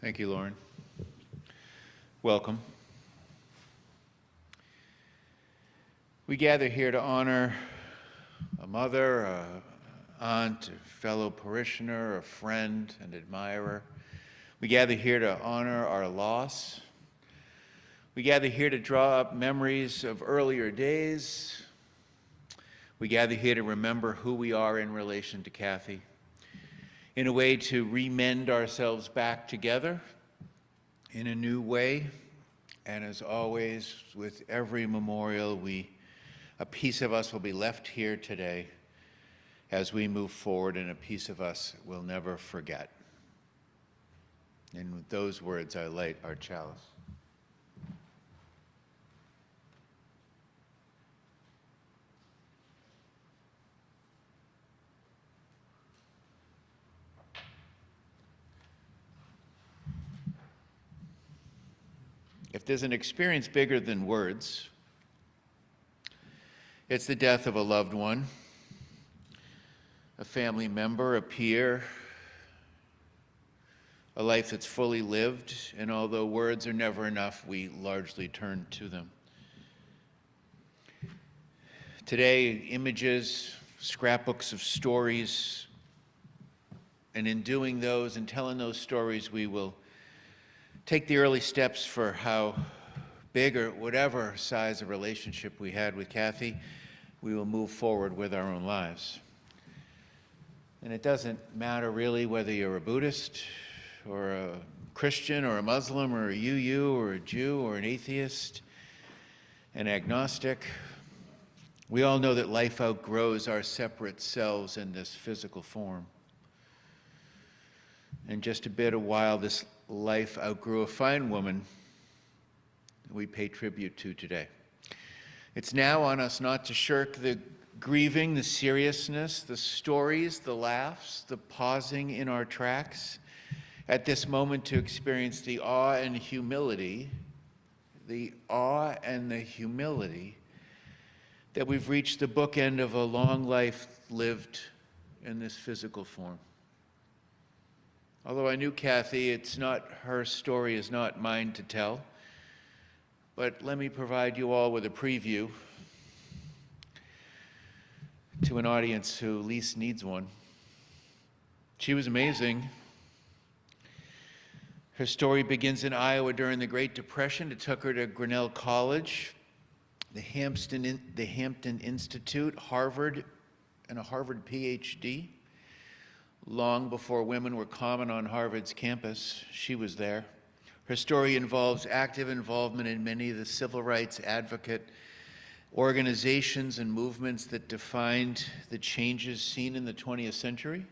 Thank you, Lauren. Welcome. We gather here to honor a mother, an aunt, a fellow parishioner, a friend, and admirer. We gather here to honor our loss. We gather here to draw up memories of earlier days. We gather here to remember who we are in relation to Kathy, in a way to remend ourselves back together in a new way. And as always, with every memorial, a piece of us will be left here today as we move forward, and a piece of us will never forget. And with those words, I light our chalice. If there's an experience bigger than words, it's the death of a loved one, a family member, a peer, a life that's fully lived, and although words are never enough, we largely turn to them. Today, images, scrapbooks of stories, and in doing those and telling those stories, we will take the early steps for how big or whatever size of relationship we had with Kathy, we will move forward with our own lives. And it doesn't matter really whether you're a Buddhist or a Christian or a Muslim or a UU or a Jew or an atheist, an agnostic. We all know that life outgrows our separate selves in this physical form. In just a while, this life outgrew a fine woman we pay tribute to today. It's now on us not to shirk the grieving, the seriousness, the stories, the laughs, the pausing in our tracks, at this moment to experience the awe and humility that we've reached the bookend of a long life lived in this physical form. Although I knew Kathy, her story is not mine to tell. But let me provide you all with a preview to an audience who least needs one. She was amazing. Her story begins in Iowa during the Great Depression. It took her to Grinnell College, the Hampton Institute, Harvard, and a Harvard PhD. Long before women were common on Harvard's campus, she was there. Her story involves active involvement in many of the civil rights advocate organizations and movements that defined the changes seen in the 20th century.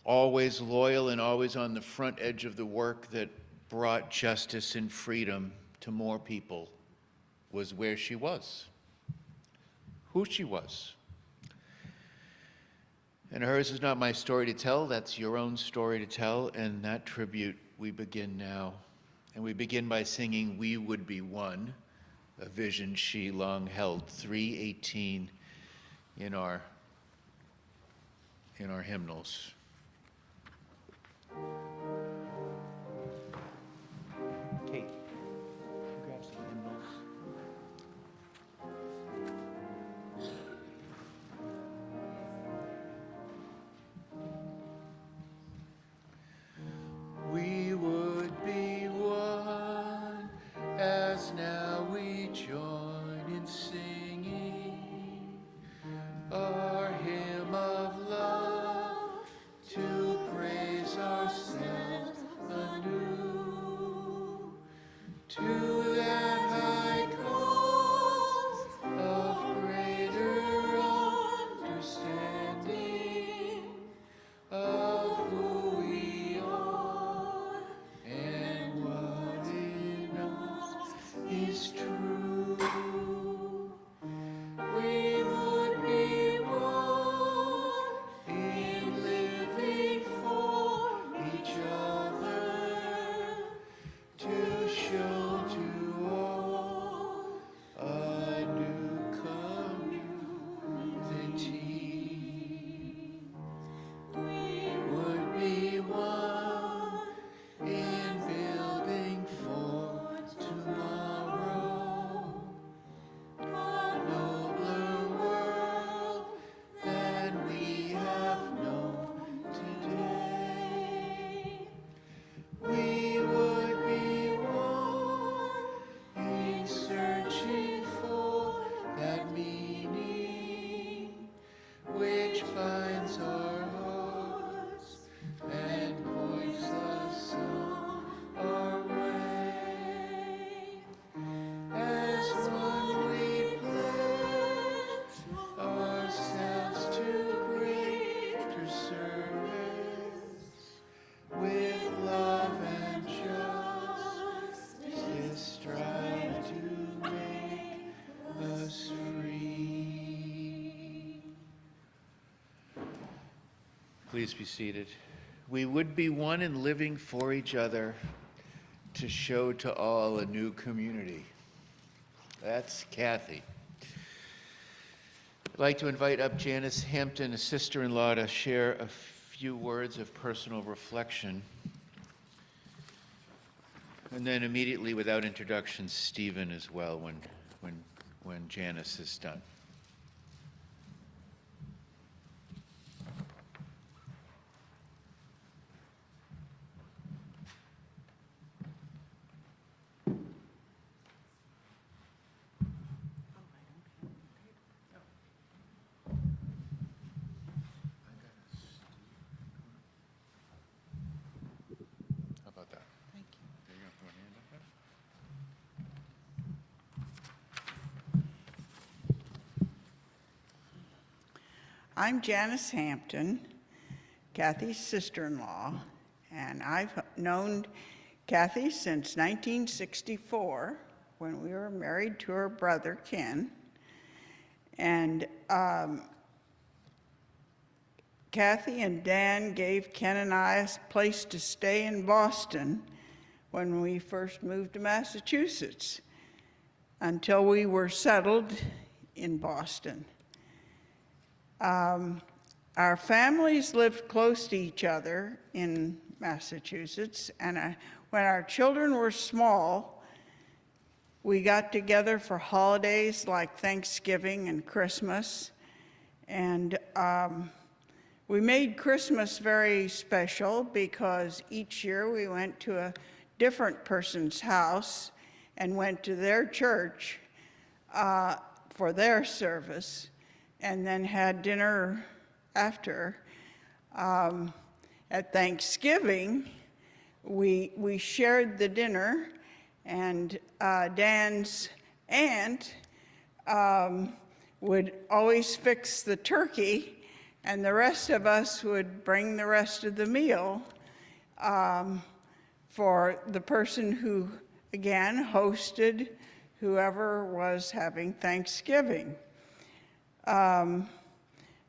Always loyal and always on the front edge of the work that brought justice and freedom to more people was where she was, who she was. And hers is not my story to tell, that's your own story to tell, and that tribute we begin now. And we begin by singing "We Would Be One," a vision she long held, 318 in our hymnals. Kate, grab some hymnals. We would be one, as now we join in singing our hymn of love to praise our Savior. meaning which binds our hearts and points us on our way. As one we pledge ourselves to greater service, with love and justice strive to make us free. Please be seated. We would be one in living for each other to show to all a new community. That's Kathy. I'd like to invite up Janice Hampton, a sister-in-law, to share a few words of personal reflection. And then immediately, without introduction, Stephen as well, when Janice is done. How about that? Thank you. There you go. Put one hand up there. I'm Janice Hampton, Kathy's sister-in-law, and I've known Kathy since 1964 when we were married to her brother, Ken. And Kathy and Dan gave Ken and I a place to stay in Boston when we first moved to Massachusetts until we were settled in Boston. Our families lived close to each other in Massachusetts, and when our children were small, we got together for holidays like Thanksgiving and Christmas, and we made Christmas very special because each year we went to a different person's house and went to their church for their service, and then had dinner after. At Thanksgiving, we shared the dinner, and Dan's aunt would always fix the turkey, and the rest of us would bring the rest of the meal for the person who, again, hosted whoever was having Thanksgiving.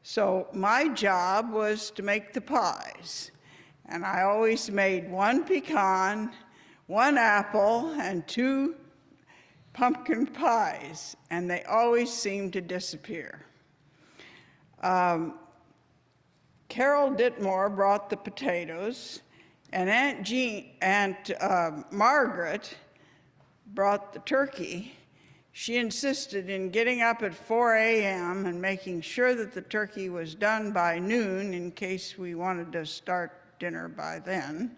So my job was to make the pies, and I always made 1 pecan, 1 apple, and 2 pumpkin pies, and they always seemed to disappear. Carol Ditmore brought the potatoes, and Aunt Margaret brought the turkey. She insisted in getting up at 4 a.m. and making sure that the turkey was done by noon in case we wanted to start dinner by then.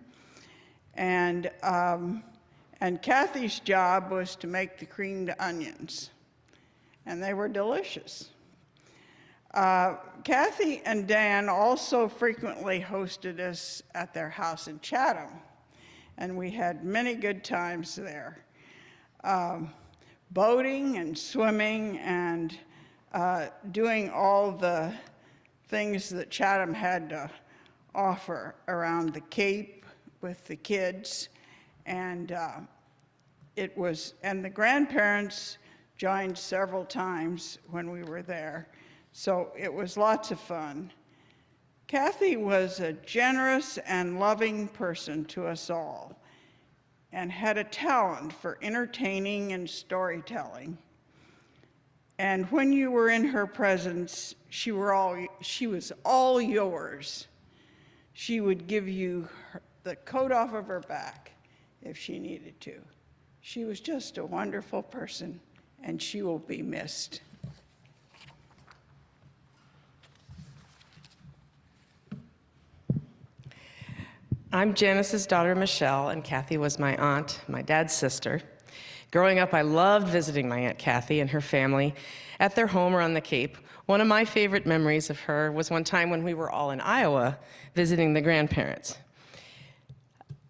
And Kathy's job was to make the creamed onions, and they were delicious. Kathy and Dan also frequently hosted us at their house in Chatham, and we had many good times there. Boating and swimming and doing all the things that Chatham had to offer around the Cape with the kids, and the grandparents joined several times when we were there, so it was lots of fun. Kathy was a generous and loving person to us all, and had a talent for entertaining and storytelling. And when you were in her presence, she was all yours. She would give you the coat off of her back if she needed to. She was just a wonderful person, and she will be missed. I'm Janice's daughter, Michelle, and Kathy was my aunt, my dad's sister. Growing up, I loved visiting my Aunt Kathy and her family at their home or on the Cape. One of my favorite memories of her was one time when we were all in Iowa visiting the grandparents.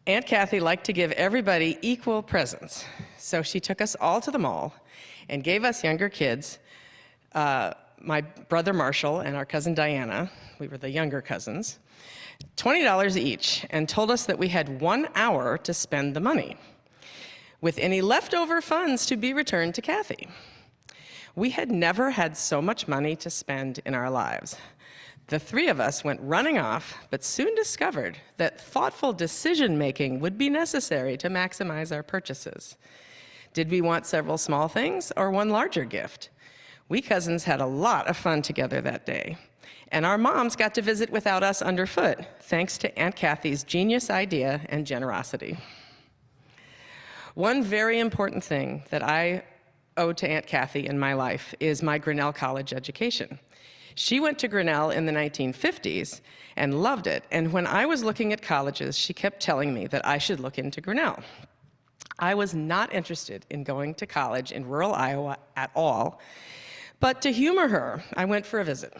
Aunt Kathy liked to give everybody equal presents, so she took us all to the mall and gave us younger kids, my brother Marshall and our cousin Diana, we were the younger cousins, $20 each, and told us that we had 1 hour to spend the money, with any leftover funds to be returned to Kathy. We had never had so much money to spend in our lives. The three of us went running off, but soon discovered that thoughtful decision-making would be necessary to maximize our purchases. Did we want several small things or one larger gift? We cousins had a lot of fun together that day, and our moms got to visit without us underfoot, thanks to Aunt Kathy's genius idea and generosity. One very important thing that I owe to Aunt Kathy in my life is my Grinnell College education. She went to Grinnell in the 1950s and loved it, and when I was looking at colleges, she kept telling me that I should look into Grinnell. I was not interested in going to college in rural Iowa at all, but to humor her, I went for a visit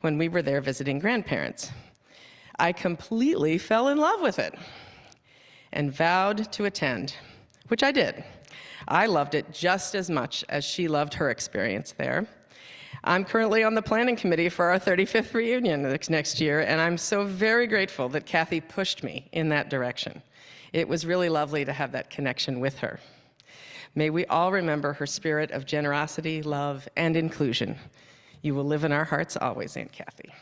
when we were there visiting grandparents. I completely fell in love with it and vowed to attend, which I did. I loved it just as much as she loved her experience there. I'm currently on the planning committee for our 35th reunion next year, and I'm so very grateful that Kathy pushed me in that direction. It was really lovely to have that connection with her. May we all remember her spirit of generosity, love, and inclusion. You will live in our hearts always, Aunt Kathy.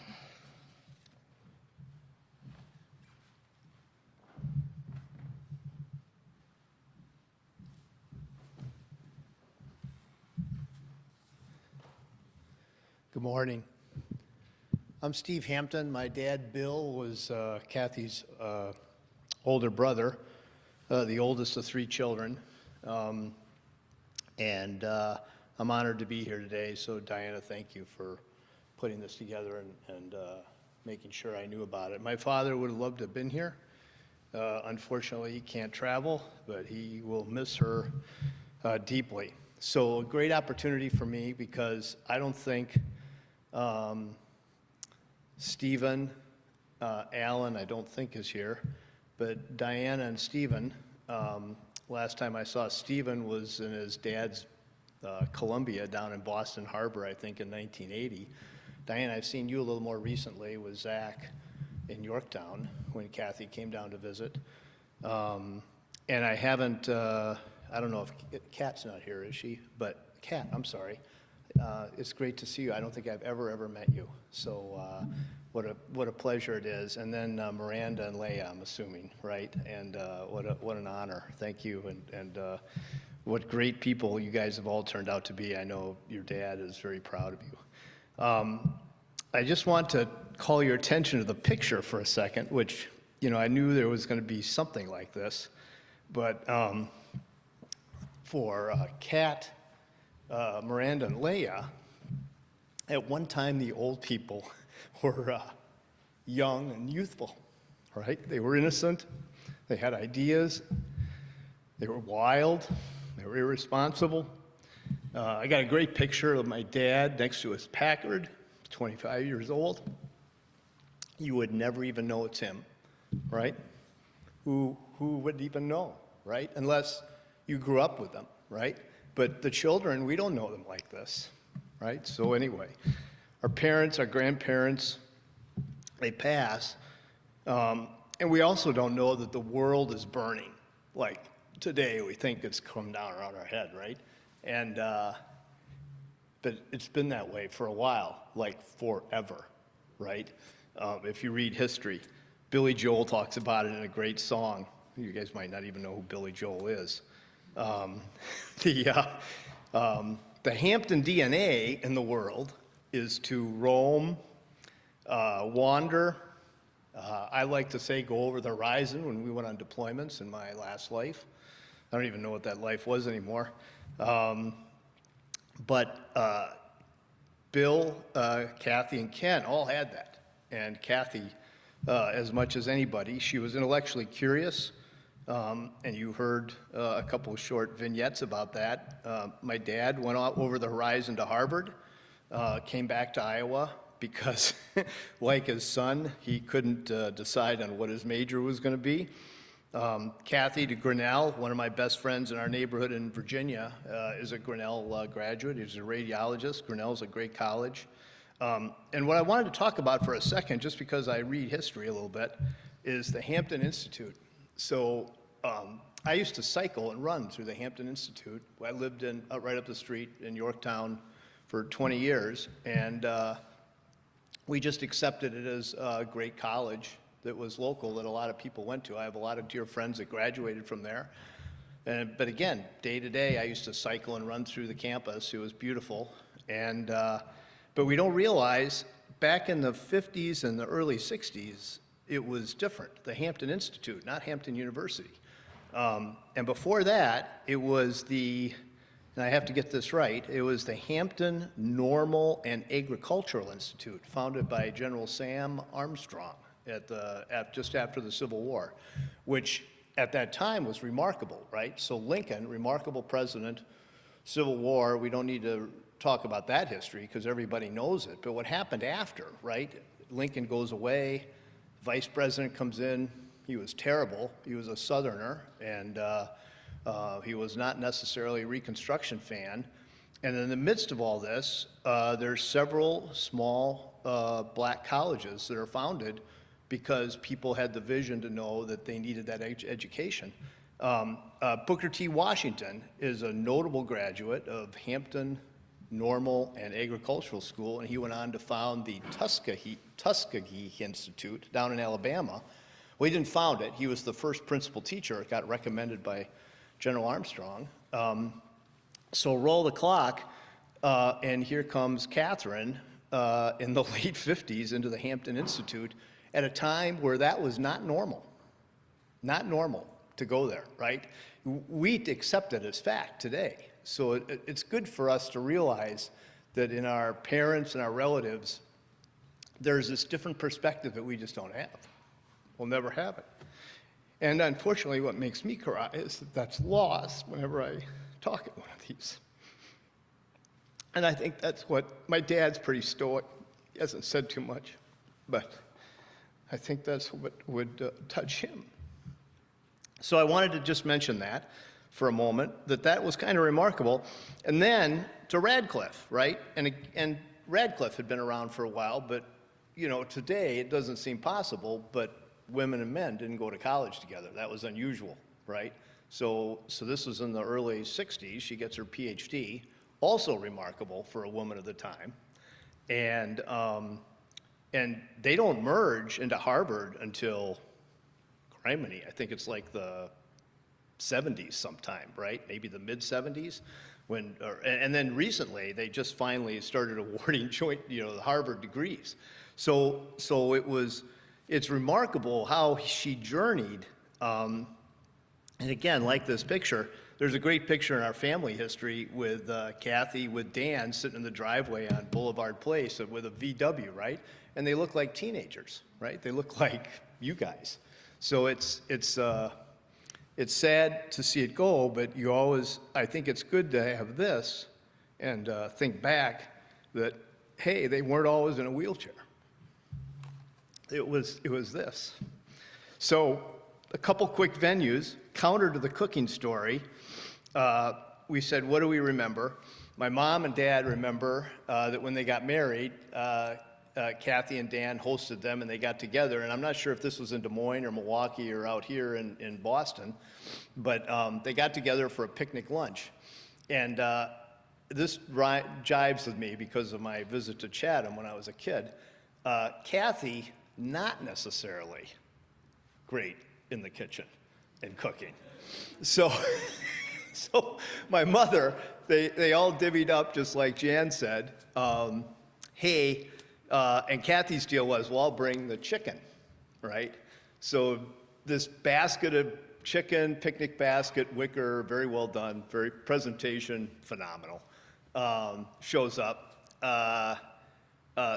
Good morning. I'm Steve Hampton. My dad, Bill, was Kathy's older brother, the oldest of 3 children. And I'm honored to be here today. So Diana, thank you for putting this together and making sure I knew about it. My father would have loved to have been here. Unfortunately, he can't travel, but he will miss her deeply. So a great opportunity for me because I don't think Stephen, Alan, I don't think is here, but Diana and Stephen, last time I saw Stephen was in his dad's Columbia down in Boston Harbor, I think in 1980. Diana, I've seen you a little more recently with Zach in Yorktown when Kathy came down to visit. And I haven't, I don't know if Kat's not here, is she? But Kat, I'm sorry. It's great to see you. I don't think I've ever met you. So what a pleasure it is. And then Miranda and Leah, I'm assuming, right? And what an honor. Thank you. And what great people you guys have all turned out to be. I know your dad is very proud of you. I just want to call your attention to the picture for a second, which, you know, I knew there was going to be something like this. But for Kat, Miranda, and Leah, at one time the old people were young and youthful, right? They were innocent, they had ideas, they were wild, they were irresponsible. I got a great picture of my dad next to his Packard, 25 years old. You would never even know it's him, right? Who would even know, right? Unless you grew up with them, right? But the children, we don't know them like this, right? So anyway, our parents, our grandparents, they pass. And we also don't know that the world is burning. Like today, we think it's come down around our head, right? And but it's been that way for a while, like forever, right? If you read history, Billy Joel talks about it in a great song. You guys might not even know who Billy Joel is. The Hampton DNA in the world is to roam, wander. I like to say go over the horizon when we went on deployments in my last life. I don't even know what that life was anymore. But Bill, Kathy, and Ken all had that. And Kathy, as much as anybody, she was intellectually curious. And you heard a couple of short vignettes about that. My dad went out over the horizon to Harvard. came back to Iowa because, like his son, he couldn't decide on what his major was going to be. Kathy to Grinnell, one of my best friends in our neighborhood in Virginia, is a Grinnell graduate. He's a radiologist. Grinnell's a great college. And what I wanted to talk about for a second, just because I read history a little bit, is the Hampton Institute. So I used to cycle and run through the Hampton Institute. I lived right up the street in Yorktown for 20 years, and we just accepted it as a great college that was local that a lot of people went to. I have a lot of dear friends that graduated from there. But again, day to day, I used to cycle and run through the campus. It was beautiful. But we don't realize back in the 50s and the early 60s, it was different. The Hampton Institute, not Hampton University. And before that, it was and I have to get this right, it was the Hampton Normal and Agricultural Institute, founded by General Sam Armstrong just after the Civil War, which at that time was remarkable, right? So Lincoln, remarkable president, Civil War, we don't need to talk about that history because everybody knows it, but what happened after, right? Lincoln goes away, vice president comes in, he was terrible, he was a Southerner, and he was not necessarily a Reconstruction fan. And in the midst of all this, there's several small black colleges that are founded because people had the vision to know that they needed that education. Booker T. Washington is a notable graduate of Hampton Normal and Agricultural School, and he went on to found the Tuskegee Institute down in Alabama. Well, he didn't found it. He was the first principal teacher. It got recommended by General Armstrong. So roll the clock, and here comes Catherine in the late 50s into the Hampton Institute at a time where that was not normal to go there, right? We accept it as fact today. So it's good for us to realize that in our parents and our relatives, there's this different perspective that we just don't have. We'll never have it. And unfortunately, what makes me cry is that that's lost whenever I talk at one of these. And I think that's what, my dad's pretty stoic. He hasn't said too much, but I think that's what would touch him. So I wanted to just mention that for a moment, that was kind of remarkable. And then to Radcliffe, right? And Radcliffe had been around for a while, but you know, today it doesn't seem possible, but women and men didn't go to college together. That was unusual, right? So this was in the early 60s. She gets her PhD, also remarkable for a woman of the time. And they don't merge into Harvard until, criminy, I think it's like the 70s sometime, right? Maybe the mid-70s. And then recently, they just finally started awarding joint, the Harvard degrees. So it's remarkable how she journeyed. And again, like this picture, there's a great picture in our family history with Kathy, with Dan sitting in the driveway on Boulevard Place with a VW, right? And they look like teenagers, right? They look like you guys. So it's sad to see it go, but I think it's good to have this and think back that, hey, they weren't always in a wheelchair. It was this. So a couple quick venues, counter to the cooking story. We said, what do we remember? My mom and dad remember that when they got married, Kathy and Dan hosted them and they got together. And I'm not sure if this was in Des Moines or Milwaukee or out here in Boston, but they got together for a picnic lunch. And this jives with me because of my visit to Chatham when I was a kid. Kathy, not necessarily great in the kitchen and cooking. So my mother, they all divvied up just like Jan said, hey, and Kathy's deal was, well, I'll bring the chicken, right? So this basket of chicken, picnic basket, wicker, very well done, very presentation, phenomenal, shows up.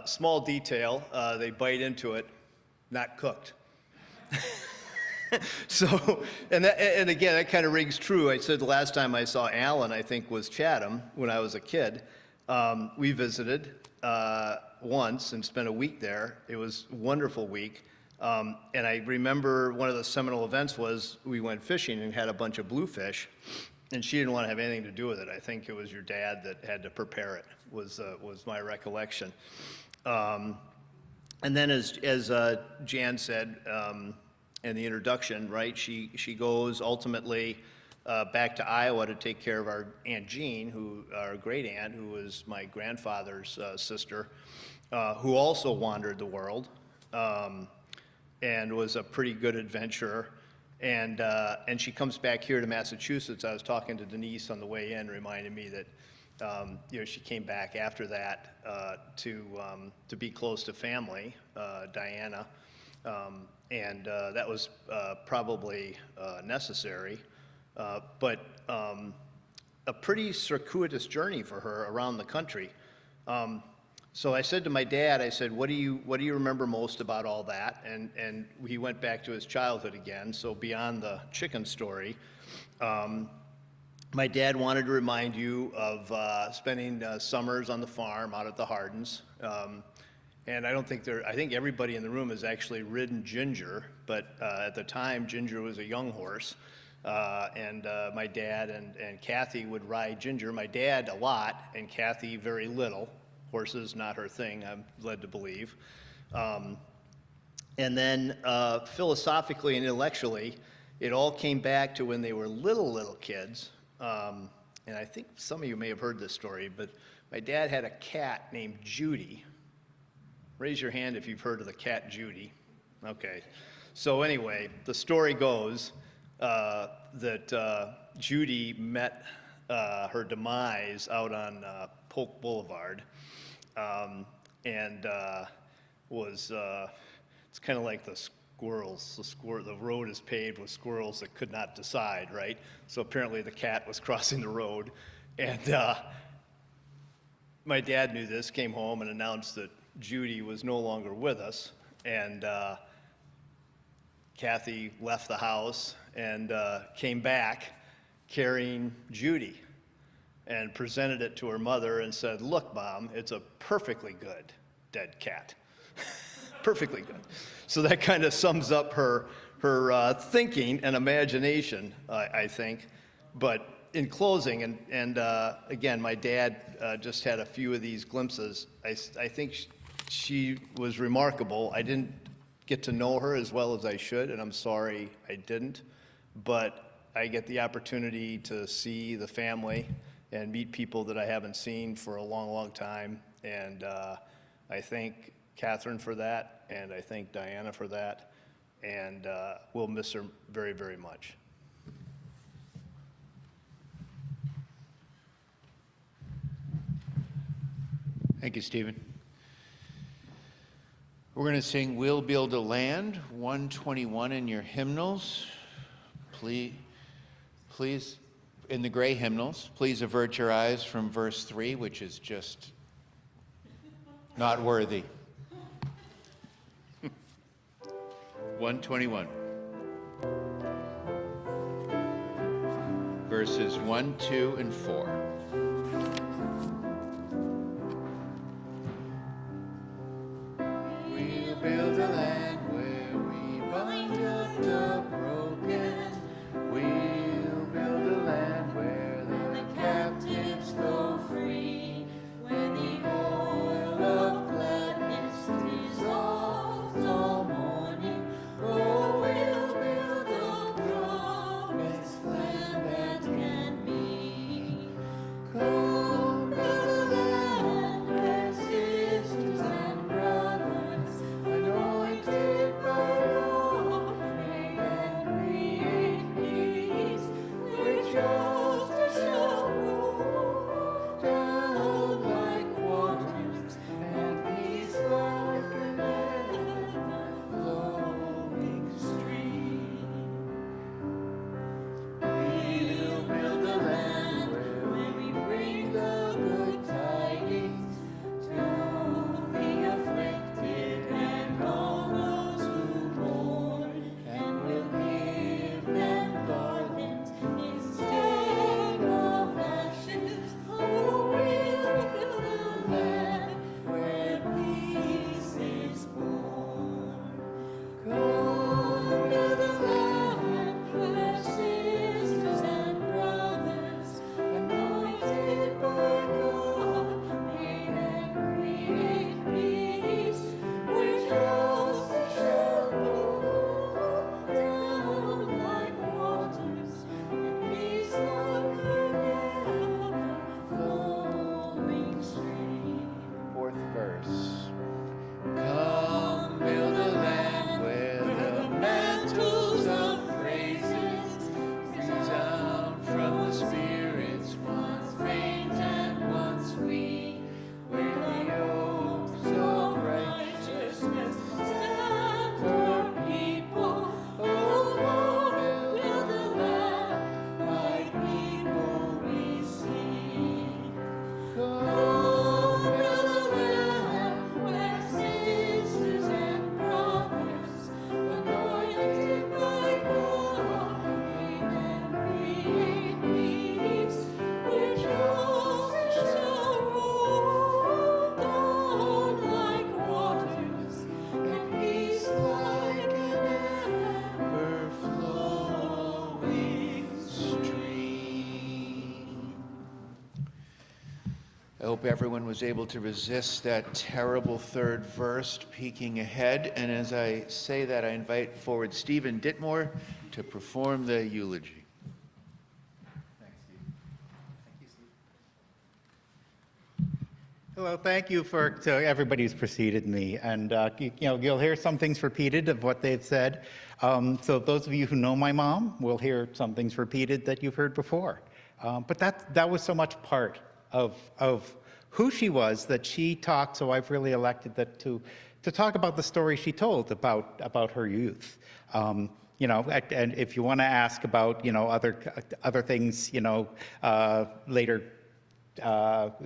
Small detail, they bite into it, not cooked. So, and again, that kind of rings true. I said the last time I saw Alan, I think, was Chatham when I was a kid. We visited once and spent a week there. It was a wonderful week. And I remember one of the seminal events was we went fishing and had a bunch of bluefish, and she didn't want to have anything to do with it. I think it was your dad that had to prepare it, was my recollection. And then as Jan said in the introduction, right, she goes ultimately back to Iowa to take care of our Aunt Jean, our great aunt, who was my grandfather's sister, who also wandered the world and was a pretty good adventurer. And she comes back here to Massachusetts. I was talking to Denise on the way in, reminding me that she came back after that to be close to family, Diana, and that was probably necessary. But a pretty circuitous journey for her around the country. So I said to my dad, I said, what do you remember most about all that? And he went back to his childhood again. So beyond the chicken story, my dad wanted to remind you of spending summers on the farm out at the Hardens. And I think everybody in the room has actually ridden Ginger, but at the time, Ginger was a young horse. And my dad and Kathy would ride Ginger. My dad a lot, and Kathy very little. Horses, not her thing, I'm led to believe. And then philosophically and intellectually, it all came back to when they were little kids. And I think some of you may have heard this story, but my dad had a cat named Judy. Raise your hand if you've heard of the cat Judy. Okay. So anyway, the story goes that Judy met her demise out on Polk Boulevard, and it's kind of like the squirrels. The road is paved with squirrels that could not decide, right? So apparently the cat was crossing the road, and my dad knew this, came home and announced that Judy was no longer with us, and Kathy left the house and came back carrying Judy and presented it to her mother and said, "Look, Mom, it's a perfectly good dead cat." Perfectly good. So that kind of sums up her thinking and imagination, I think. But in closing, and again, my dad just had a few of these glimpses. I think she was remarkable. I didn't get to know her as well as I should, and I'm sorry I didn't. But I get the opportunity to see the family and meet people that I haven't seen for a long time. And I thank Catherine for that, and I thank Diana for that, and we'll miss her very, very much. Thank you, Stephen. We're going to sing "We'll Build a Land," 121 in your hymnals. Please, in the gray hymnals, please avert your eyes from verse 3, which is just not worthy. 121. Verses 1, 2, and 4. We'll build a land where we bind up the broken. We'll build a land where the captives go free. When the oil of gladness dissolves all mourning, oh, we'll build a promised land that can be. hope everyone was able to resist that terrible third verse peeking ahead. And as I say that, I invite forward Stephen Ditmore to perform the eulogy. Thanks, Steve. Thank you, Steve. Hello, thank you to everybody who's preceded me. And you'll hear some things repeated of what they've said. So those of you who know my mom will hear some things repeated that you've heard before. But that was so much part of who she was that she talked. So I've really elected that to talk about the story she told about her youth. And if you want to ask about other things, later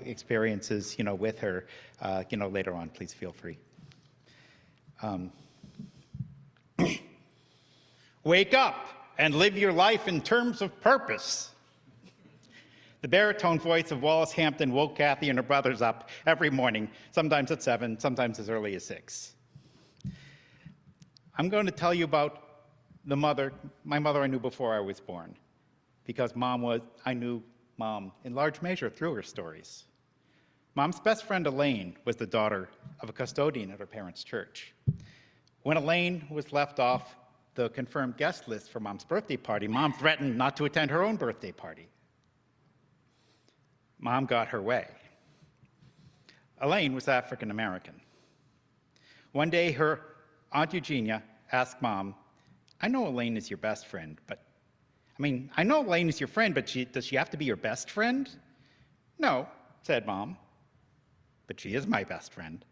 experiences, with her, later on, please feel free. Wake up and live your life in terms of purpose. The baritone voice of Wallace Hampton woke Kathy and her brothers up every morning, sometimes at 7, sometimes as early as 6. I'm going to tell you about my mother I knew before I was born, because I knew Mom in large measure through her stories. Mom's best friend Elaine was the daughter of a custodian at her parents' church. When Elaine was left off the confirmed guest list for Mom's birthday party, Mom threatened not to attend her own birthday party. Mom got her way. Elaine was African American. One day, her Aunt Eugenia asked Mom, I know Elaine is your best friend, but I know Elaine is your friend, but does she have to be your best friend? No, said Mom, but she is my best friend.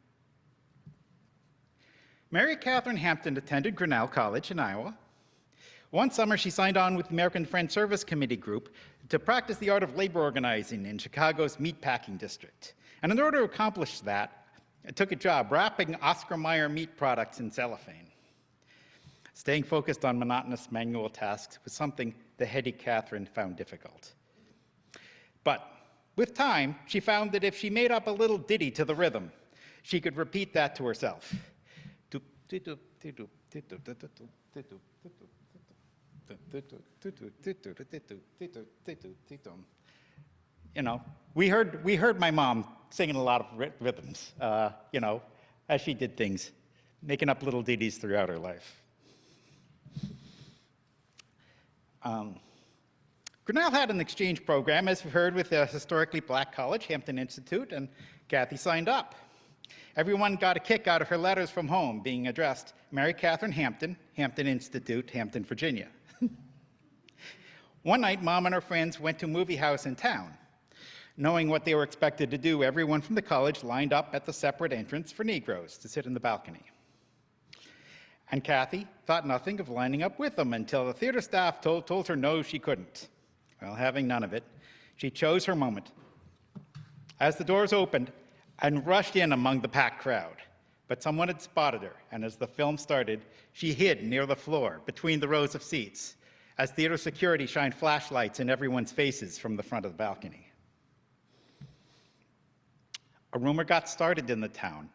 Mary Catherine Hampton attended Grinnell College in Iowa. One summer, she signed on with the American Friends Service Committee group to practice the art of labor organizing in Chicago's meatpacking district. And in order to accomplish that, took a job wrapping Oscar Mayer meat products in cellophane. Staying focused on monotonous manual tasks was something the heady Catherine found difficult. But with time, she found that if she made up a little ditty to the rhythm, she could repeat that to herself. We heard my mom singing a lot of rhythms, as she did things, making up little ditties throughout her life. Grinnell had an exchange program, as we've heard, with a historically black college, Hampton Institute, and Kathy signed up. Everyone got a kick out of her letters from home being addressed Mary Catherine Hampton, Hampton Institute, Hampton, Virginia. One night, Mom and her friends went to a movie house in town. Knowing what they were expected to do, everyone from the college lined up at the separate entrance for Negroes to sit in the balcony. And Kathy thought nothing of lining up with them until the theater staff told her no, she couldn't. Well, having none of it, she chose her moment. As the doors opened and rushed in among the packed crowd, but someone had spotted her, and as the film started, she hid near the floor between the rows of seats as theater security shined flashlights in everyone's faces from the front of the balcony. A rumor got started in the town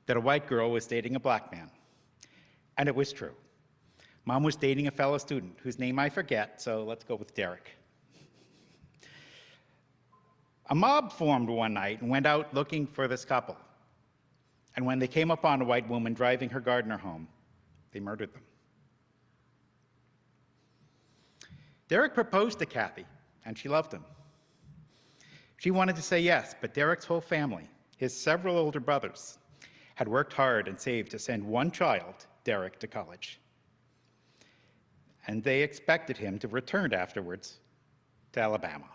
that a white girl was dating a black man. And it was true. Mom was dating a fellow student whose name I forget, so let's go with Derek. A mob formed one night and went out looking for this couple. And when they came upon a white woman driving her gardener home, they murdered them. Derek proposed to Kathy, and she loved him. She wanted to say yes, but Derek's whole family, his several older brothers, had worked hard and saved to send one child, Derek, to college. And they expected him to return afterwards to Alabama.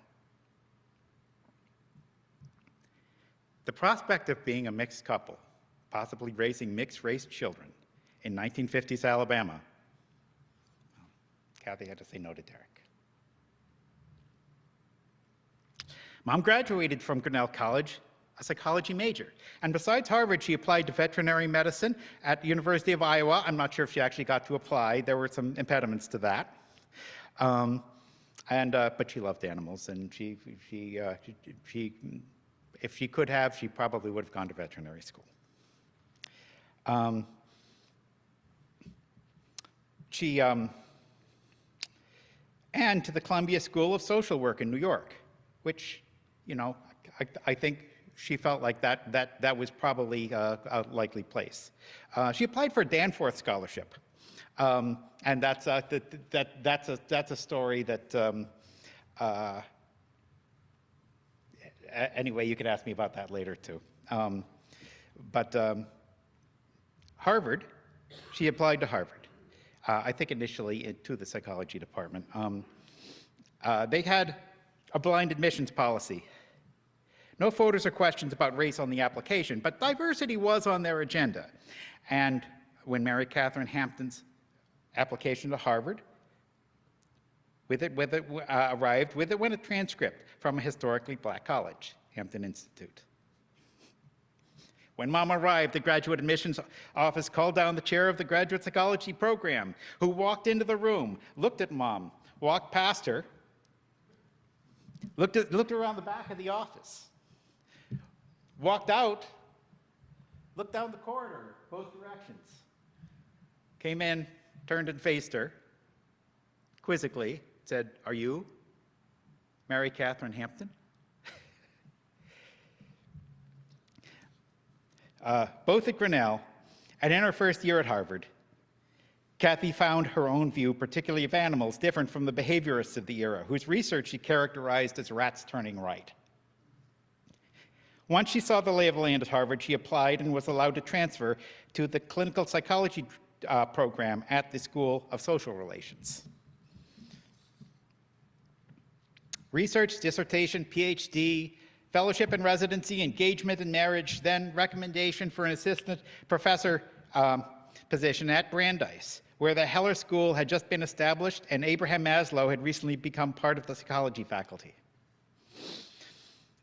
The prospect of being a mixed couple, possibly raising mixed-race children in 1950s Alabama, Kathy had to say no to Derek. Mom graduated from Grinnell College, a psychology major. And besides Harvard, she applied to veterinary medicine at the University of Iowa. I'm not sure if she actually got to apply. There were some impediments to that. But she loved animals, and if she could have, she probably would have gone to veterinary school. And to the Columbia School of Social Work in New York, which, I think she felt like that was probably a likely place. She applied for a Danforth scholarship, and that's a story that. Anyway, you can ask me about that later too. But Harvard, she applied to Harvard. I think initially to the psychology department. They had a blind admissions policy. No photos or questions about race on the application, but diversity was on their agenda. And when Mary Catherine Hampton's application to Harvard arrived, with it went a transcript from a historically black college, Hampton Institute. When Mom arrived, the graduate admissions office called down the chair of the graduate psychology program, who walked into the room, looked at Mom, walked past her, looked around the back of the office, walked out, looked down the corridor, both directions, came in, turned and faced her, quizzically, said, "Are you Mary Catherine Hampton?" Both at Grinnell and in her first year at Harvard, Kathy found her own view, particularly of animals, different from the behaviorists of the era, whose research she characterized as rats turning right. Once she saw the lay of the land at Harvard, she applied and was allowed to transfer to the clinical psychology program at the School of Social Relations. Research, dissertation, PhD, fellowship and residency, engagement and marriage, then recommendation for an assistant professor position at Brandeis, where the Heller School had just been established and Abraham Maslow had recently become part of the psychology faculty.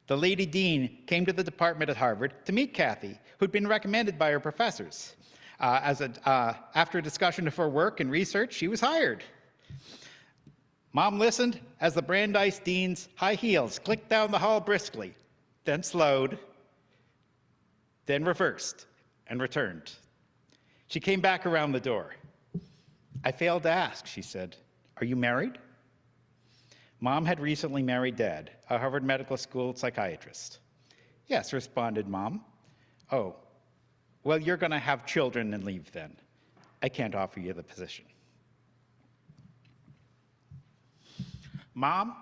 The Lady Dean came to the department at Harvard to meet Kathy, who'd been recommended by her professors. After a discussion of her work and research, she was hired. Mom listened as the Brandeis Dean's high heels clicked down the hall briskly, then slowed, then reversed and returned. She came back around the door. "I failed to ask," she said. "Are you married?" Mom had recently married Dad, a Harvard Medical School psychiatrist. "Yes," responded Mom. "Oh, well, you're going to have children and leave then. I can't offer you the position." Mom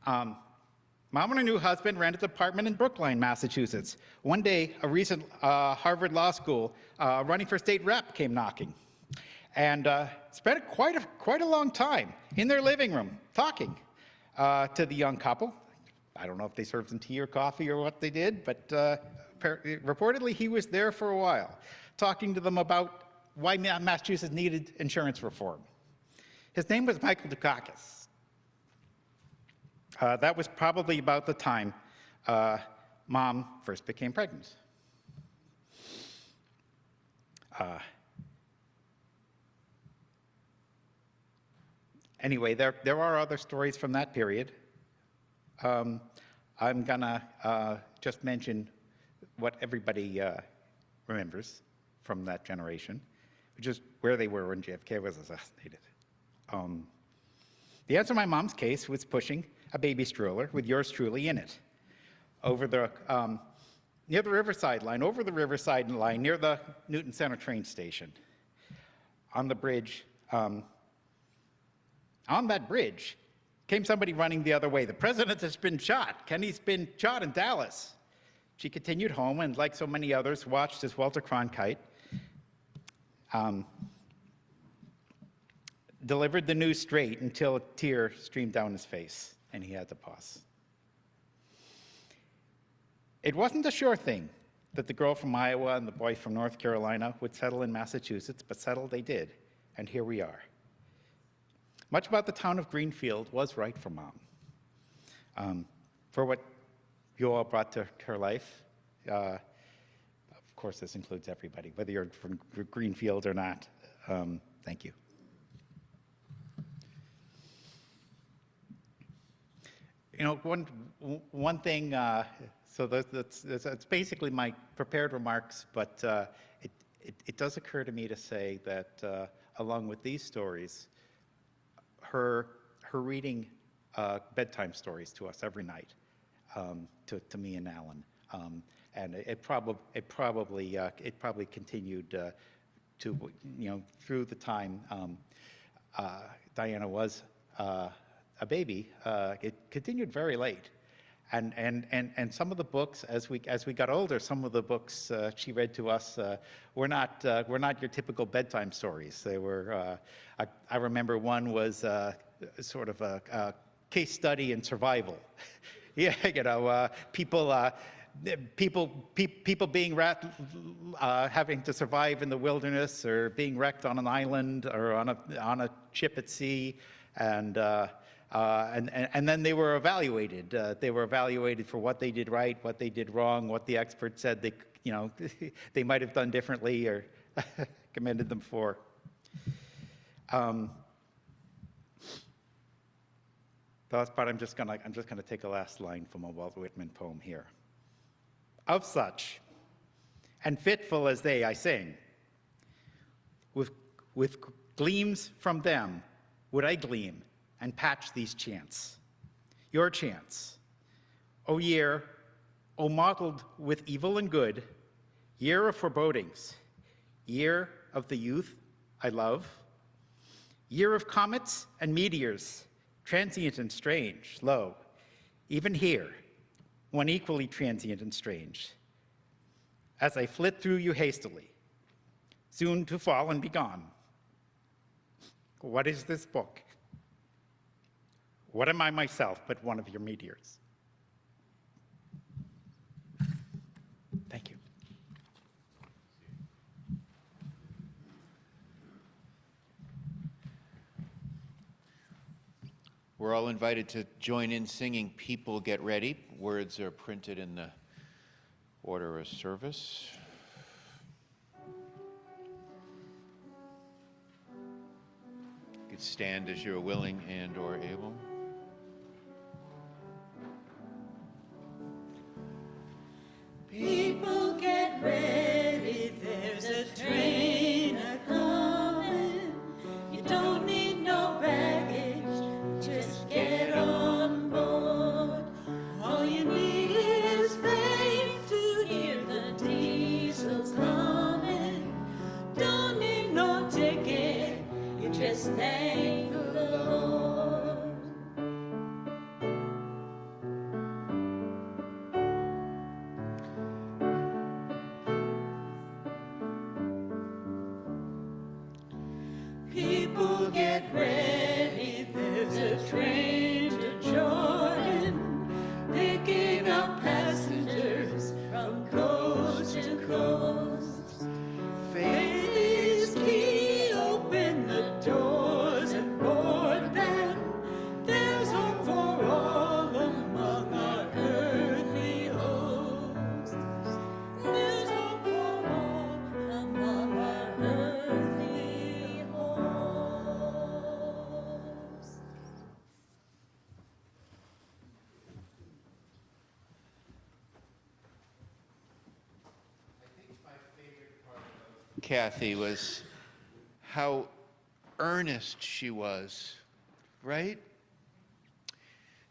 and her new husband rented an apartment in Brookline, Massachusetts. One day, a recent Harvard Law School running for state rep came knocking, and spent quite a long time in their living room talking to the young couple. I don't know if they served them tea or coffee or what they did, but reportedly he was there for a while, talking to them about why Massachusetts needed insurance reform. His name was Michael Dukakis. That was probably about the time Mom first became pregnant. Anyway, there are other stories from that period. I'm gonna just mention what everybody remembers from that generation, which is where they were when JFK was assassinated. The answer to my mom's case was pushing a baby stroller with yours truly in it over the near the Riverside line, over the Riverside line, near the Newton Center train station. On the bridge, on that bridge, came somebody running the other way. "The president has been shot. Kennedy's been shot in Dallas." She continued home and, like so many others, watched as Walter Cronkite delivered the news straight until a tear streamed down his face and he had to pause. It wasn't a sure thing that the girl from Iowa and the boy from North Carolina would settle in Massachusetts, but settle they did, and here we are. Much about the town of Greenfield was right for Mom. For what you all brought to her life, of course this includes everybody, whether you're from Greenfield or not, thank you. You know, one thing, so that's basically my prepared remarks, but it does occur to me to say that along with these stories, her reading bedtime stories to us every night, to me and Alan, And it probably continued to, through the time Diana was a baby. It continued very late. And some of the books, as we got older, some of the books she read to us were not your typical bedtime stories. They were. I remember one was sort of a case study in survival. Yeah, people being having to survive in the wilderness, or being wrecked on an island, or on a ship at sea, and then they were evaluated. They were evaluated for what they did right, what they did wrong, what the experts said they might have done differently or commended them for. But I'm just gonna take a last line from a Walt Whitman poem here. Of such, and fitful as they, I sing, with gleams from them would I gleam and patch these chants. Your chants, O year, O mottled with evil and good, year of forebodings, year of the youth I love, year of comets and meteors, transient and strange, lo, even here, one equally transient and strange, as I flit through you hastily, soon to fall and be gone. What is this book? What am I myself but one of your meteors? Thank you. We're all invited to join in singing People Get Ready. Words are printed in the order of service. You could stand as you're willing and or able. People get ready, there's a train a-comin'. You don't need no baggage, just get on board. All you need is faith to hear the diesels coming. Don't need no ticket, you just thank the Lord. People get ready, there's a train to Jordan, picking up passengers from coast to coast. Faith is key, open the doors and board them. There's hope for all among our earthly hosts. There's hope for all among our earthly hosts. Kathy was how earnest she was, right?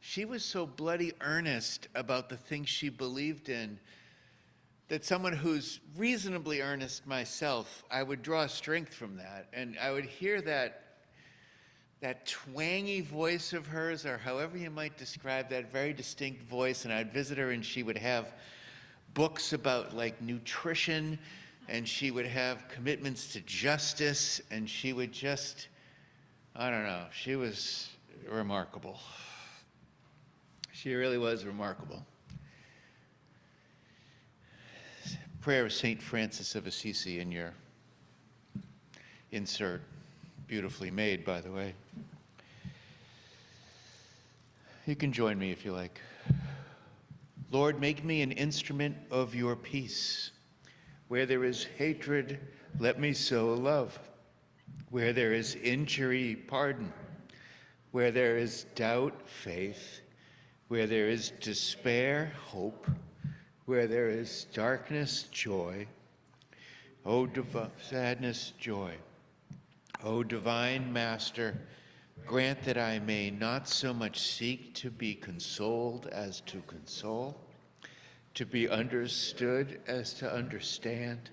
She was so bloody earnest about the things she believed in that someone who's reasonably earnest myself, I would draw strength from that. And I would hear that twangy voice of hers, or however you might describe that very distinct voice, and I'd visit her and she would have books about like nutrition, and she would have commitments to justice, and she would just, I don't know, she was remarkable. She really was remarkable. Prayer of St. Francis of Assisi in your insert. Beautifully made, by the way. You can join me if you like. Lord, make me an instrument of your peace. Where there is hatred, let me sow love. Where there is injury, pardon. Where there is doubt, faith. Where there is despair, hope. Where there is darkness, joy. Sadness, joy. O divine Master, grant that I may not so much seek to be consoled as to console, to be understood as to understand,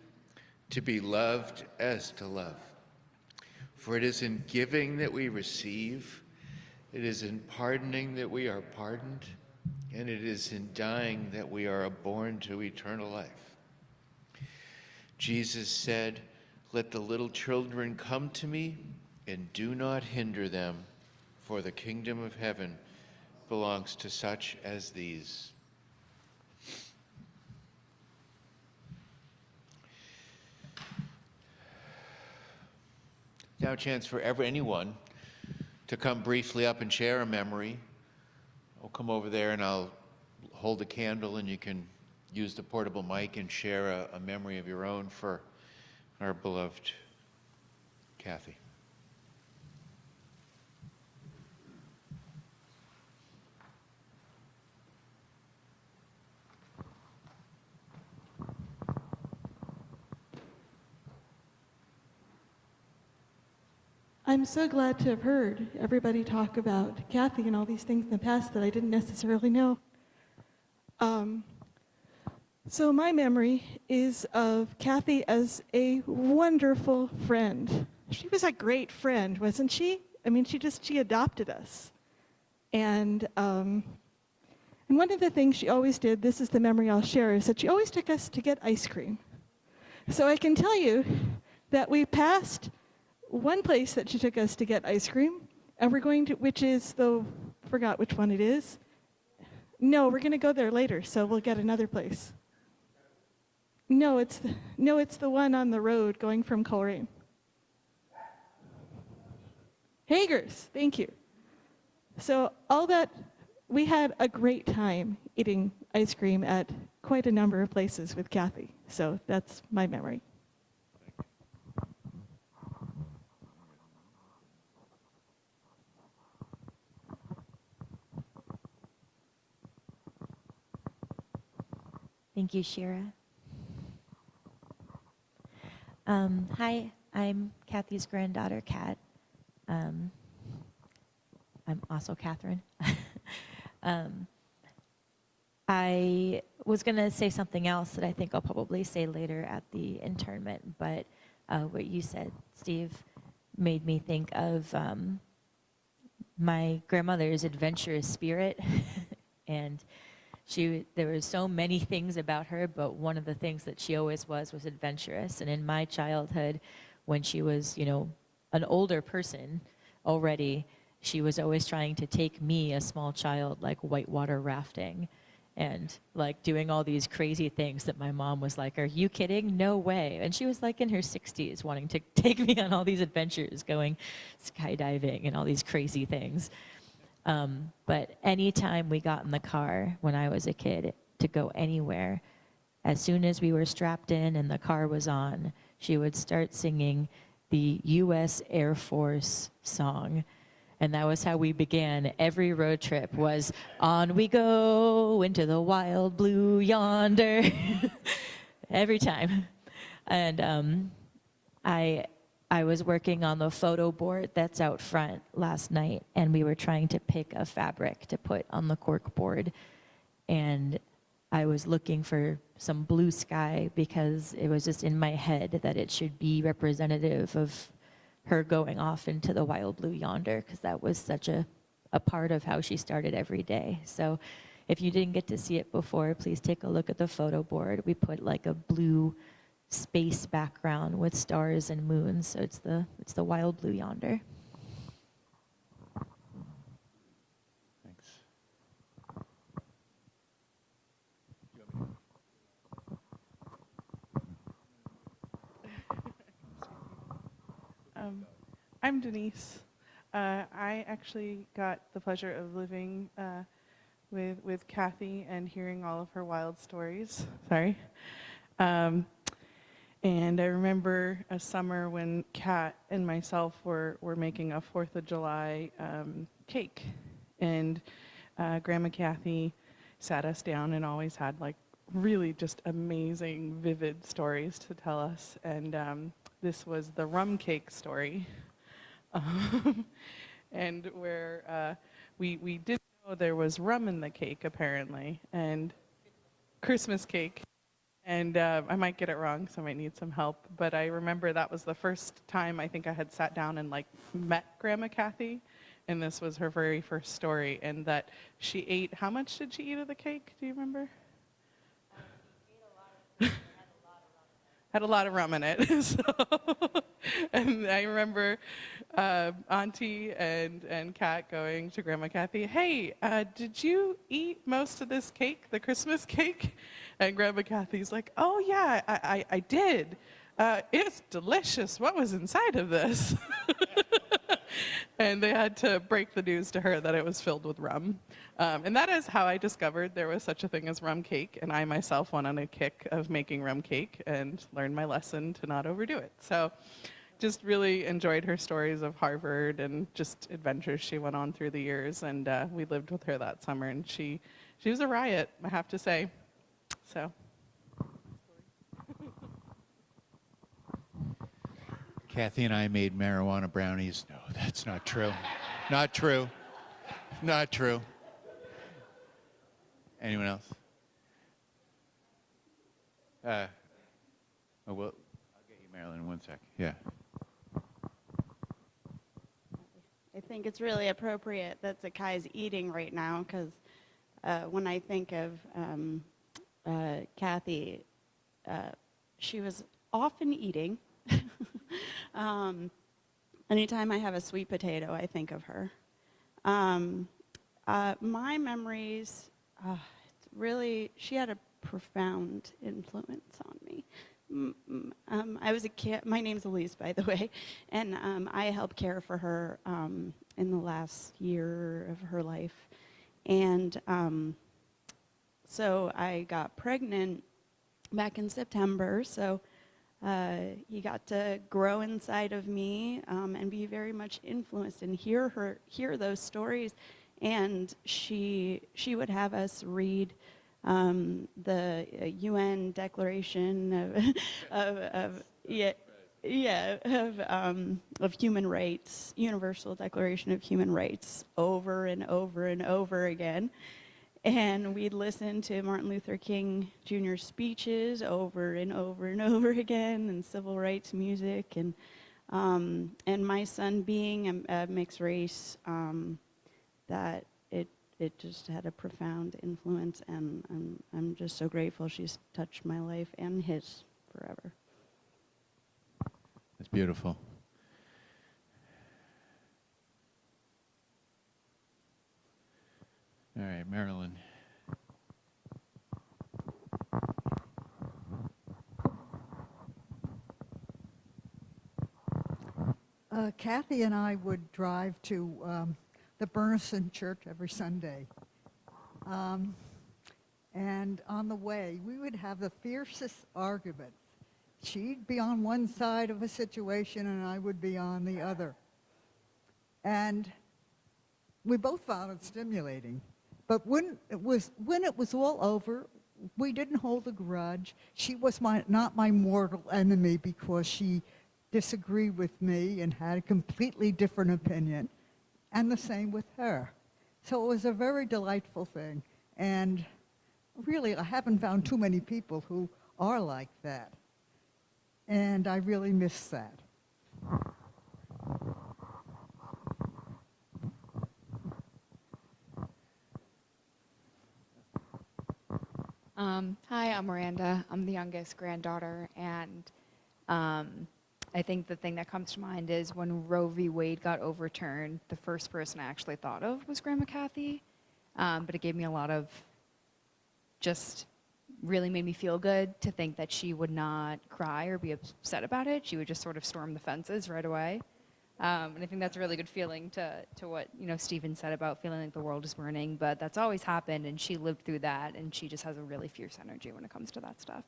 to be loved as to love. For it is in giving that we receive, it is in pardoning that we are pardoned, and it is in dying that we are born to eternal life. Jesus said, "Let the little children come to me, and do not hinder them, for the kingdom of heaven belongs to such as these." Now a chance for anyone to come briefly up and share a memory. I'll come over there and I'll hold a candle, and you can use the portable mic and share a memory of your own for our beloved Kathy. I'm so glad to have heard everybody talk about Kathy and all these things in the past that I didn't necessarily know. So my memory is of Kathy as a wonderful friend. She was a great friend, wasn't she? I mean, she adopted us. And one of the things she always did, this is the memory I'll share, is that she always took us to get ice cream. So I can tell you that we passed one place that she took us to get ice cream, and we're going to, which is forgot which one it is. No, we're going to go there later, so we'll get another place. No, it's the one on the road going from Coleraine. Hager's, thank you. So all that, we had a great time eating ice cream at quite a number of places with Kathy. So that's my memory. Thank you, Shira. Hi, I'm Kathy's granddaughter, Kat. I'm also Catherine. I was going to say something else that I think I'll probably say later at the internment, but what you said, Steve, made me think of my grandmother's adventurous spirit. And there were so many things about her, but one of the things that she always was adventurous. And in my childhood, when she was, an older person already, she was always trying to take me, a small child, like whitewater rafting and like doing all these crazy things that my mom was like, "Are you kidding? No way." And she was like in her 60s wanting to take me on all these adventures, going skydiving and all these crazy things. But anytime we got in the car when I was a kid to go anywhere, as soon as we were strapped in and the car was on, she would start singing the U.S. Air Force song. And that was how we began every road trip, was "On we go into the wild blue yonder." Every time. And I was working on the photo board that's out front last night, and we were trying to pick a fabric to put on the cork board. And I was looking for some blue sky because it was just in my head that it should be representative of her going off into the wild blue yonder, because that was such a part of how she started every day. So if you didn't get to see it before, please take a look at the photo board. We put like a blue space background with stars and moons, so it's the wild blue yonder. Thanks. I'm Denise. I actually got the pleasure of living with Kathy and hearing all of her wild stories. Sorry. And I remember a summer when Kat and myself were making a 4th of July cake. And Grandma Kathy sat us down and always had like really just amazing, vivid stories to tell us. And this was the rum cake story. And where we didn't know there was rum in the cake, apparently. And Christmas cake. And I might get it wrong, so I might need some help. But I remember that was the first time I think I had sat down and like met Grandma Kathy. And this was her very first story. And that she ate, how much did she eat of the cake? Do you remember? Had a lot of rum in it. So, and I remember Auntie and Kat going to Grandma Kathy, hey, did you eat most of this cake, the Christmas cake? And Grandma Kathy's like, oh yeah, I did. It's delicious. What was inside of this? And they had to break the news to her that it was filled with rum. And that is how I discovered there was such a thing as rum cake. And I myself went on a kick of making rum cake and learned my lesson to not overdo it. So just really enjoyed her stories of Harvard and just adventures she went on through the years. And we lived with her that summer. And she was a riot, I have to say. So. Kathy and I made marijuana brownies. No, that's not true. Not true. Not true. Anyone else? Well, I'll get you, Marilyn, in one sec. Yeah. I think it's really appropriate that Zakai's eating right now, because when I think of Kathy, she was often eating. Anytime I have a sweet potato, I think of her. My memories, really, she had a profound influence on me. I was a kid. My name's Elise, by the way, and I helped care for her in the last year of her life. And so I got pregnant back in September, so he got to grow inside of me and be very much influenced and hear those stories. And she would have us read the UN Declaration of Human Rights, Universal Declaration of Human Rights, over and over and over again. And we'd listen to Martin Luther King Jr. speeches over and over and over again, and civil rights music, and my son being a mixed race, that it just had a profound influence, and I'm just so grateful she's touched my life and his forever. That's beautiful. All right, Marilyn. Kathy and I would drive to the Bernison Church every Sunday. And on the way, we would have the fiercest arguments. She'd be on one side of a situation and I would be on the other. And we both found it stimulating. But when it was all over, we didn't hold a grudge. She was not my mortal enemy because she disagreed with me and had a completely different opinion, and the same with her. So it was a very delightful thing. And really, I haven't found too many people who are like that. And I really miss that. Hi, I'm Miranda. I'm the youngest granddaughter, and I think the thing that comes to mind is when Roe v. Wade got overturned, the first person I actually thought of was Grandma Kathy, but it gave me a lot of, just really made me feel good to think that she would not cry or be upset about it. She would just sort of storm the fences right away. And I think that's a really good feeling to what, Stephen said about feeling like the world is burning, but that's always happened, and she lived through that, and she just has a really fierce energy when it comes to that stuff.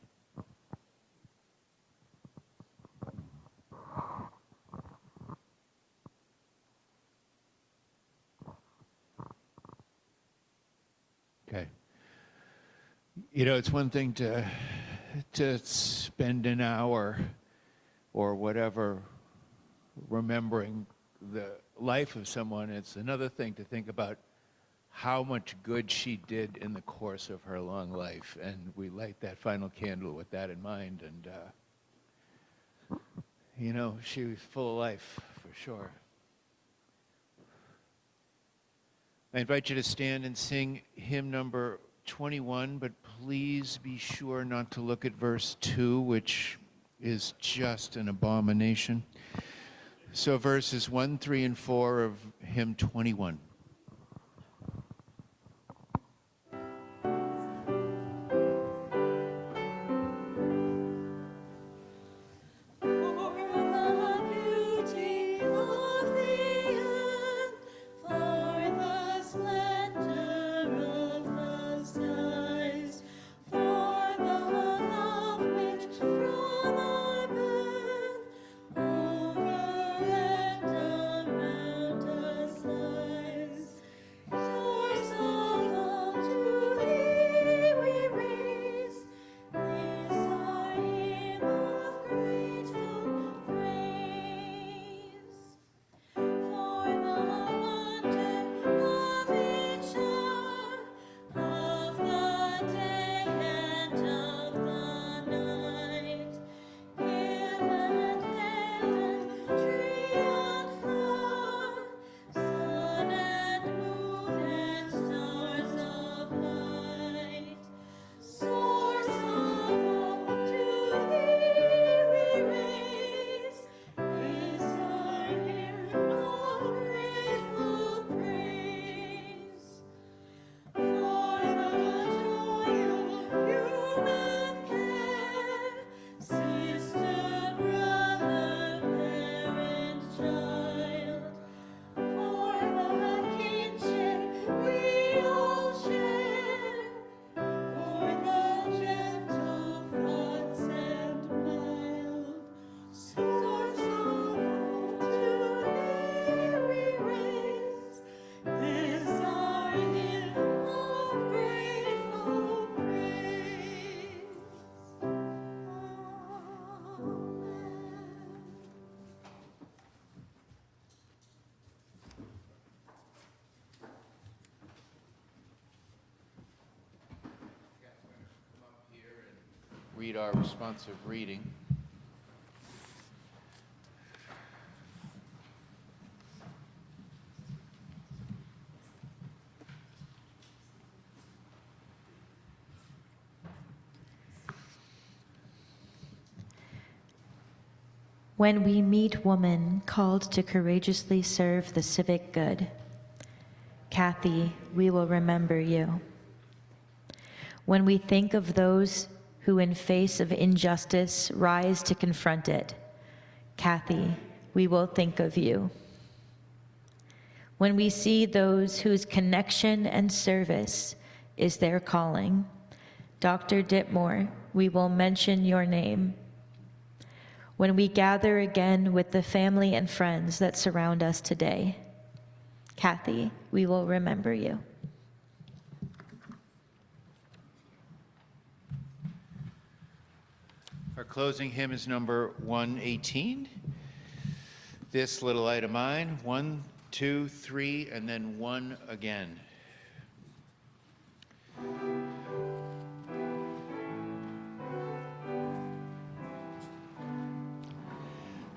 Okay. It's one thing to spend an hour or whatever remembering the life of someone. It's another thing to think about how much good she did in the course of her long life. And we light that final candle with that in mind. And, you know, she was full of life, for sure. I invite you to stand and sing hymn number 21, but please be sure not to look at verse 2, which is just an abomination. So verses 1, 3, and 4 of hymn 21. Read our responsive reading. When we meet woman called to courageously serve the civic good, Kathy, we will remember you. When we think of those who in face of injustice rise to confront it, Kathy, we will think of you. When we see those whose connection and service is their calling, Dr. Ditmore, we will mention your name. When we gather again with the family and friends that surround us today, Kathy, we will remember you. Our closing hymn is number 118. This little light of mine, 1, 2, 3, and then 1 again.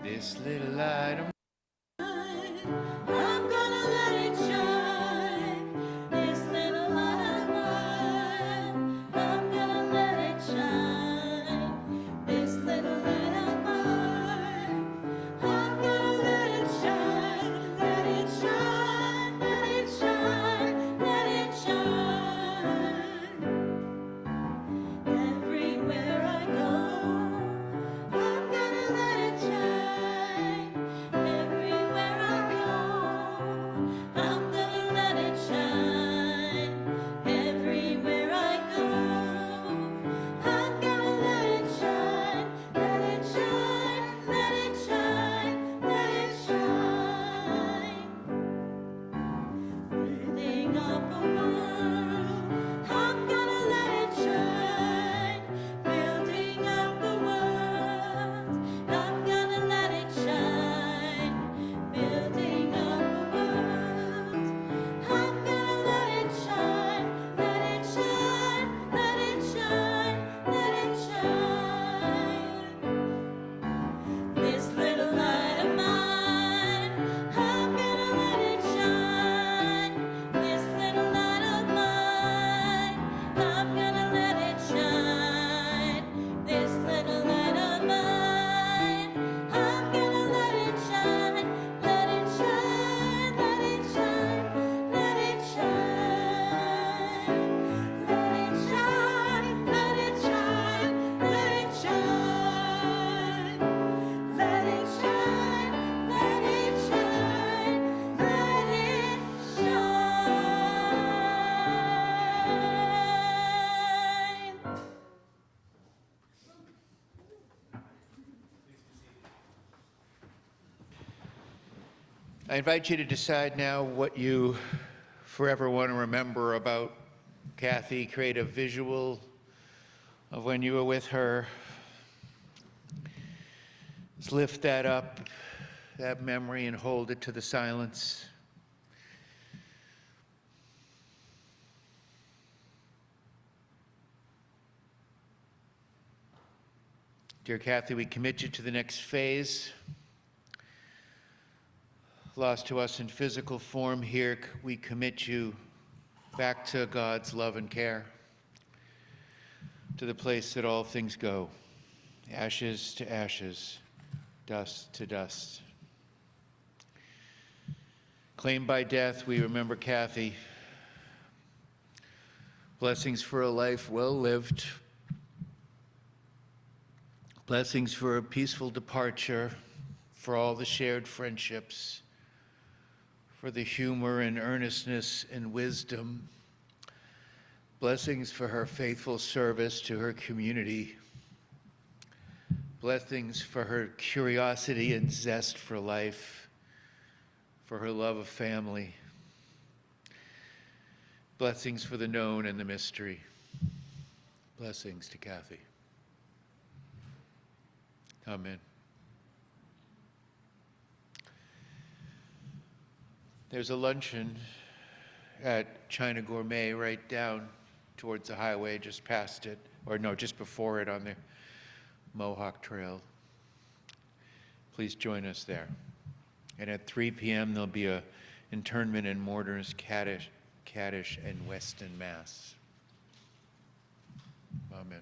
This little light of I'm gonna let it shine. This little light of mine, I'm gonna let it shine. This little light of mine, I'm gonna let it shine. Let it shine, let it shine, let it shine. Everywhere I go, I'm gonna let it shine. I invite you to decide now what you forever want to remember about Kathy. Create a visual of when you were with her. Let's lift that up, that memory, and hold it to the silence. Dear Kathy, we commit you to the next phase. Lost to us in physical form here, we commit you back to God's love and care, to the place that all things go, ashes to ashes, dust to dust. Claimed by death, we remember Kathy. Blessings for a life well lived. Blessings for a peaceful departure, for all the shared friendships, for the humor and earnestness and wisdom. Blessings for her faithful service to her community. Blessings for her curiosity and zest for life, for her love of family. Blessings for the known and the mystery. Blessings to Kathy. Amen. There's a luncheon at China Gourmet right down towards the highway, just past it, or no, just before it on the Mohawk Trail. Please join us there. And at 3 p.m. there'll be a internment in Mortars, Caddish, and Weston, Mass. Amen.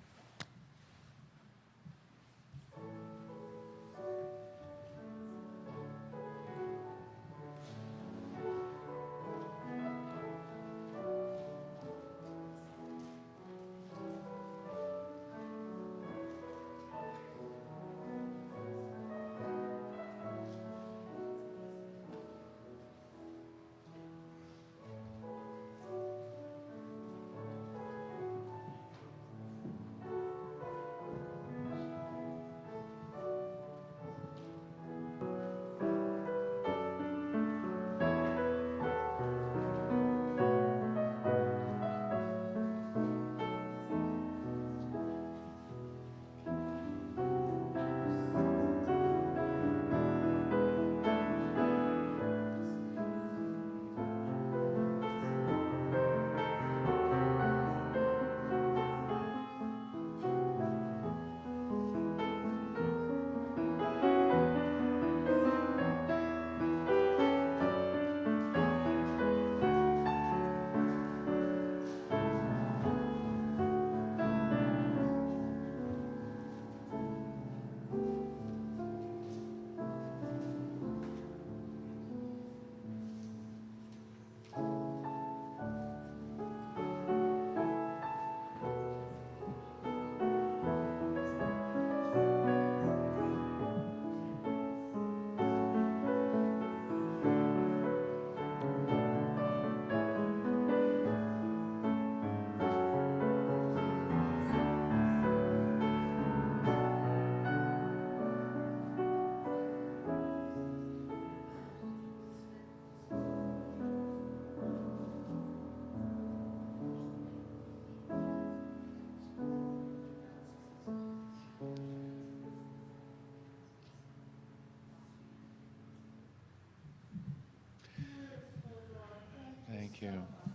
Thank you.